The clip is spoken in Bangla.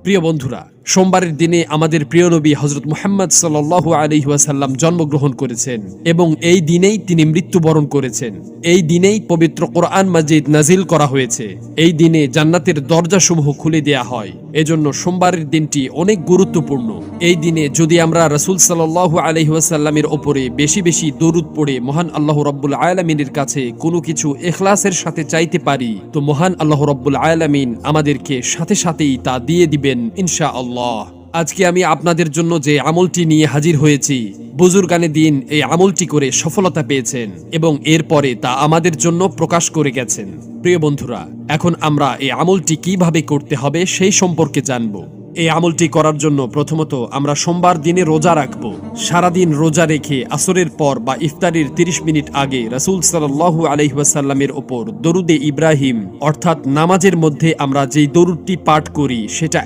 প্রিয় বন্ধুরা, সোমবারের দিনে আমাদের প্রিয় নবী হযরত মুহাম্মদ সাল্লাল্লাহু আলাইহি ওয়াসাল্লাম জন্মগ্রহণ করেছেন এবং এই দিনেই তিনি মৃত্যুবরণ করেছেন। এই দিনেই পবিত্র কোরআন মাজিদ নাজিল করা হয়েছে। এই দিনে জান্নাতের দরজাসমূহ খুলে দেয়া হয়। এজন্য সোমবারের দিনটি অনেক গুরুত্বপূর্ণ। এই দিনে যদি আমরা রাসূল সাল্লাল্লাহু আলাইহি ওয়াসাল্লামের ওপরে বেশি বেশি দরুদ পড়ে মহান আল্লাহ রাব্বুল আলামিনের কাছে কোনো কিছু ইখলাসের সাথে চাইতে পারি, তো মহান আল্লাহ রাব্বুল আলামিন আমাদেরকে সাথে সাথেই তা দিয়ে দিবেন ইনশাআল্লাহ। আজকে আমি আপনাদের জন্য যে আমলটি নিয়ে হাজির হয়েছি, বুজুর্গানে দিন এই আমলটি করে সফলতা পেয়েছেন এবং এরপরে তা আমাদের জন্য প্রকাশ করে গেছেন। প্রিয় বন্ধুরা, এখন আমরা এই আমলটি কিভাবে করতে হবে সেই সম্পর্কে জানব। এই আমলটি করার জন্য প্রথমত আমরা সোমবার দিনে রোজা রাখব। সারাদিন রোজা রেখে আসরের পর বা ইফতারির ৩০ মিনিট আগে রাসূল সাল্লাল্লাহু আলাইহি ওয়াসাল্লামের ওপর দরুদে ইব্রাহিম অর্থাৎ নামাজের মধ্যে আমরা যেই দরুদটি পাঠ করি সেটা